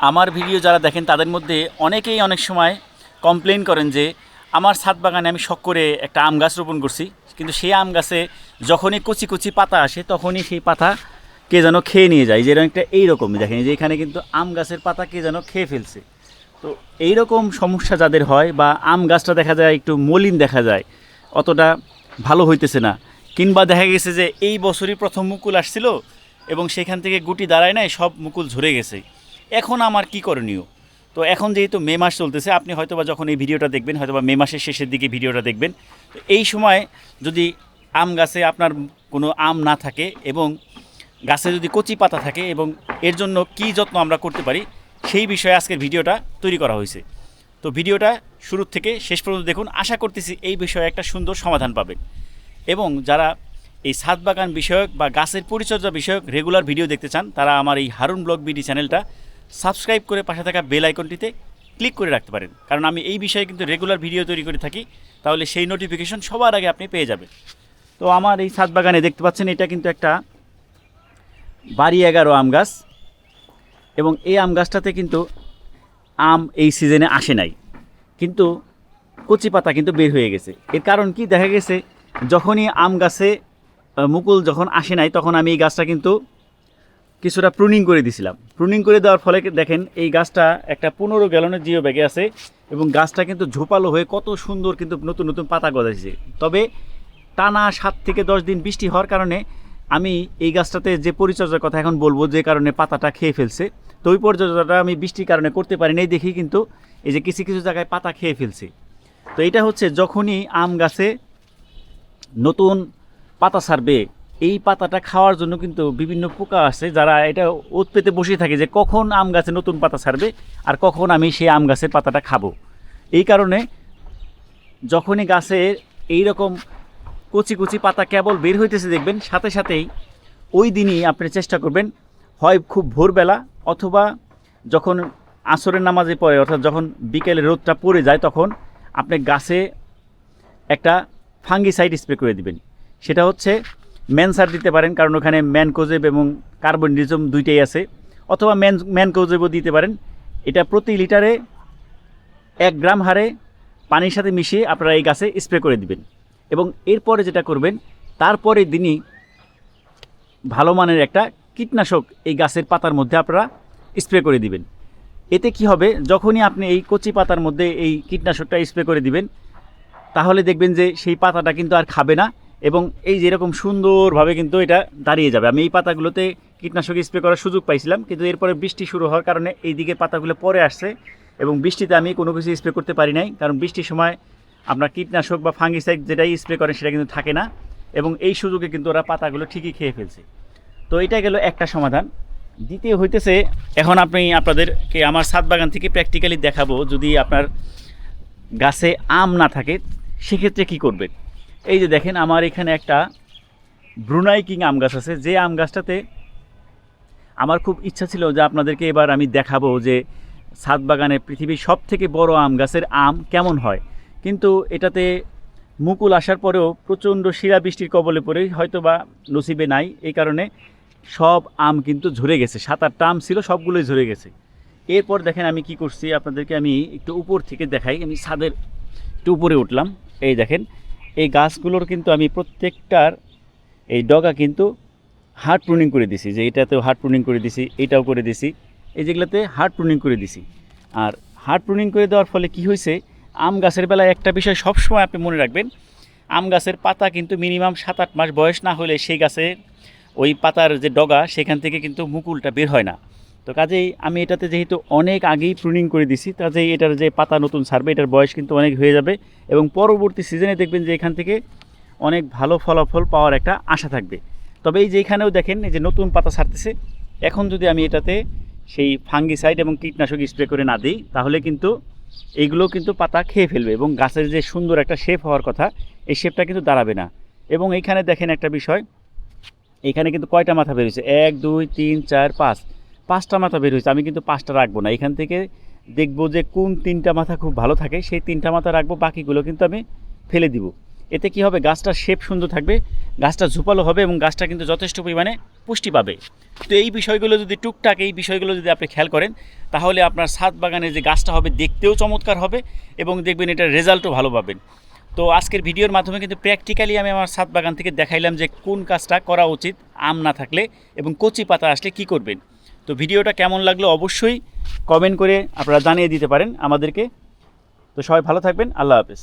আমার ভিডিও যারা দেখেন তাদের মধ্যে অনেকেই অনেক সময় কমপ্লেন করেন যে আমার ছাদ বাগানে আমি শখ করে একটা আম গাছ রোপণ করছি, কিন্তু সেই আম গাছে যখনই কচি কচি পাতা আসে তখনই সেই পাতা কে যেন খেয়ে নিয়ে যায়। যেরকম একটা এইরকমই দেখেন যে এখানে কিন্তু আম গাছের পাতা কে যেন খেয়ে ফেলছে। তো এইরকম সমস্যা যাদের হয় বা আম গাছটা দেখা যায় একটু মলিন দেখা যায়, অতটা ভালো হইতেছে না, কিংবা দেখা গেছে যে এই বছরই প্রথম মুকুল আসছিল এবং সেখান থেকে গুটি দাঁড়ায় নাই, সব মুকুল ঝরে গেছে। এখন আমার কি করণীয়? তো এখন যেহেতু মে মাস চলতেছে, আপনি হয়তোবা যখন এই ভিডিওটা দেখবেন হয়তোবা মে মাসের শেষের দিকে ভিডিওটা দেখবেন। তো এই সময় যদি আম গাছে আপনার কোনো আম না থাকে এবং গাছে যদি কচি পাতা থাকে এবং এর জন্য কী যত্ন আমরা করতে পারি সেই বিষয়ে আজকের ভিডিওটা তৈরি করা হয়েছে। তো ভিডিওটা শুরু থেকে শেষ পর্যন্ত দেখুন, আশা করতেছি এই বিষয়ে একটা সুন্দর সমাধান পাবেন। এবং যারা এই ছাদ বাগান বিষয়ক বা গাছের পরিচর্যা বিষয়ক রেগুলার ভিডিও দেখতে চান তারা আমার এই হারুন ব্লগ বিডি চ্যানেলটা সাবস্ক্রাইব করে পাশে থাকা বেল আইকনটিতে ক্লিক করে রাখতে পারেন, কারণ আমি এই বিষয়ে কিন্তু রেগুলার ভিডিও তৈরি করে থাকি, তাহলে সেই নোটিফিকেশন সবার আগে আপনি পেয়ে যাবেন। তো আমার এই ছাদ বাগানে দেখতে পাচ্ছেন এটা কিন্তু একটা বাড়ি 11 আম গাছ, এবং এই আম গাছটাতে কিন্তু আম এই সিজনে আসে নাই, কিন্তু কচি পাতা কিন্তু বের হয়ে গেছে। এর কারণ কি, দেখা গেছে যখনই আম গাছে মুকুল যখন আসে নাই তখন আমি এই গাছটা কিন্তু কিছুটা প্রুনিং করে দিয়েছিলাম। প্রুনিং করে দেওয়ার ফলে দেখেন এই গাছটা একটা 15 গ্যালনের জিও ব্যাগে আছে এবং গাছটা কিন্তু ঝোপালো হয়ে কত সুন্দর কিন্তু নতুন নতুন পাতা গজাইছে। তবে টানা 7 থেকে 10 দিন বৃষ্টি হওয়ার কারণে আমি এই গাছটাতে যে পরিচর্যার কথা এখন বলবো, যে কারণে পাতাটা খেয়ে ফেলছে, তো ওই পরিচর্যাটা আমি বৃষ্টির কারণে করতে পারি নাই দেখি কিন্তু এই যে কিছু কিছু জায়গায় পাতা খেয়ে ফেলছে। তো এটা হচ্ছে যখনই আম গাছে নতুন পাতা ছাড়বে, এই পাতাটা খাওয়ার জন্য কিন্তু বিভিন্ন পোকা আছে যারা এটা ওত পেতে বসে থাকে যে কখন আম গাছে নতুন পাতা ছাড়বে আর কখন আমি সেই আম গাছের পাতাটা খাবো। এই কারণে যখনই গাছের এইরকম কচি কচি পাতা কেবল বের হইতেছে দেখবেন, সাথে সাথেই ওই দিনই আপনি চেষ্টা করবেন, হয় খুব ভোরবেলা অথবা যখন আসরের নামাজে পড়ে, অর্থাৎ যখন বিকেলে রোদটা পড়ে যায় তখন আপনি গাছে একটা ফাঙ্গিসাইড স্প্রে করে দিবেন। সেটা হচ্ছে ম্যানসার দিতে পারেন, কারণ ওখানে ম্যানকোজেব এবং কার্বনডিজম দুইটাই আছে, অথবা ম্যানকোজেবও দিতে পারেন। এটা প্রতি লিটারে 1 গ্রাম হারে পানির সাথে মিশিয়ে আপনারা এই গাছে স্প্রে করে দিবেন। এবং এরপরে যেটা করবেন, তারপরে দিনই ভালো মানের একটা কীটনাশক এই গাছের পাতার মধ্যে আপনারা স্প্রে করে দিবেন। এতে কি হবে, যখনই আপনি এই কচি পাতার মধ্যে এই কীটনাশকটা স্প্রে করে দিবেন তাহলে দেখবেন যে সেই পাতাটা কিন্তু আর খাবে না এবং এই যেরকম সুন্দরভাবে কিন্তু এটা দাঁড়িয়ে যাবে। আমি এই পাতাগুলোতে কীটনাশক স্প্রে করার সুযোগ পাইছিলাম, কিন্তু এরপরে বৃষ্টি শুরু হওয়ার কারণে এই দিকে পাতাগুলো পরে আসছে এবং বৃষ্টিতে আমি কোনো কিছু স্প্রে করতে পারি নাই, কারণ বৃষ্টির সময় আপনার কীটনাশক বা ফাঙ্গিসাইড যেটাই স্প্রে করেন সেটা কিন্তু থাকে না এবং এই সুযোগে কিন্তু ওরা পাতাগুলো ঠিকই খেয়ে ফেলছে। তো এটা গেল একটা সমাধান। দ্বিতীয় হইতেছে, এখন আপনাদেরকে আমার ছাদ বাগান থেকে প্র্যাকটিক্যালি দেখাবো, যদি আপনার গাছে আম না থাকে সেক্ষেত্রে কি করবেন। এই যে দেখেন আমার এখানে একটা ব্রুনাই কিং আম গাছ আছে, যে আম গাছটাতে আমার খুব ইচ্ছা ছিল যে আপনাদেরকে এবার আমি দেখাবো যে ছাদ বাগানে পৃথিবীর সব থেকে বড় আম গাছের আম কেমন হয়। কিন্তু এটাতে মুকুল আসার পরেও প্রচণ্ড শিলাবৃষ্টির কবলে পড়ে হয়তো বা নসিবে নাই, এই কারণে সব আম কিন্তু ঝরে গেছে। 7-8টা আম ছিল, সবগুলোই ঝরে গেছে। এরপর দেখেন আমি কি করছি, আপনাদেরকে আমি একটু উপর থেকে দেখাই। আমি ছাদের একটু উপরে উঠলাম, এই দেখেন এই গাছগুলোর কিন্তু আমি প্রত্যেকটার এই ডগা কিন্তু হার্ড প্রুনিং করে দিছি, যে এটাতেও হার্ড প্রুনিং করে দিছি, এটাও করে দিছি, এই যেগুলোতে হার্ড প্রুনিং করে দিছি। আর হার্ড প্রুনিং করে দেওয়ার ফলে কি হয়েছে, আম গাছের বেলায় একটা বিষয় সবসময় আপনি মনে রাখবেন, আম গাছের পাতা কিন্তু মিনিমাম 7-8 মাস বয়স না হলে সেই গাছে ওই পাতার যে ডগা সেখান থেকে কিন্তু মুকুলটা বের হয় না। তো কাজেই আমি এটাতে যেহেতু অনেক আগেই প্রুনিং করে দিছি, কাজেই এটার যে পাতা নতুন ছাড়বে এটার বয়স কিন্তু অনেক হয়ে যাবে এবং পরবর্তী সিজনে দেখবেন যে এখান থেকে অনেক ভালো ফলাফল পাওয়ার একটা আশা থাকবে। তবে এই যে এখানেও দেখেন এই যে নতুন পাতা ছাড়তেছে, এখন যদি আমি এটাতে সেই ফাঙ্গিসাইড এবং কীটনাশক স্প্রে করে না দিই তাহলে কিন্তু এইগুলো কিন্তু পাতা খেয়ে ফেলবে এবং গাছের যে সুন্দর একটা শেপ হওয়ার কথা এই শেপটা কিন্তু দাঁড়াবে না। এবং এইখানে দেখেন একটা বিষয়, এখানে কিন্তু কয়টা মাথা বের হয়েছে, 1 2 3 4 5, 5টা মাথা বের হয়েছে। আমি কিন্তু 5টা রাখবো না, এখান থেকে দেখবো যে কোন 3টা মাথা খুব ভালো থাকে সেই 3টা মাথা রাখবো, বাকিগুলো কিন্তু আমি ফেলে দিব। এতে কি হবে, গাছটার শেপ সুন্দর থাকবে, গাছটা ঝুপালো হবে এবং গাছটা কিন্তু যথেষ্ট পরিমাণে পুষ্টি পাবে। তো এই বিষয়গুলো যদি টুকটাক এই বিষয়গুলো যদি আপনি খেয়াল করেন, তাহলে আপনার ছাদ বাগানে যে গাছটা হবে দেখতেও চমৎকার হবে এবং দেখবেন এটার রেজাল্টও ভালো পাবেন। তো আজকের ভিডিওর মাধ্যমে কিন্তু প্র্যাকটিক্যালি আমি আমার ছাদ বাগান থেকে দেখাইলাম যে কোন কাজটা করা উচিত আম না থাকলে এবং কচি পাতা আসলে কি করবেন। তো ভিডিওটা কেমন লাগলো অবশ্যই কমেন্ট করে আপনারা জানিয়ে দিতে পারেন আমাদেরকে। তো সবাই ভালো থাকবেন, আল্লাহ হাফেজ।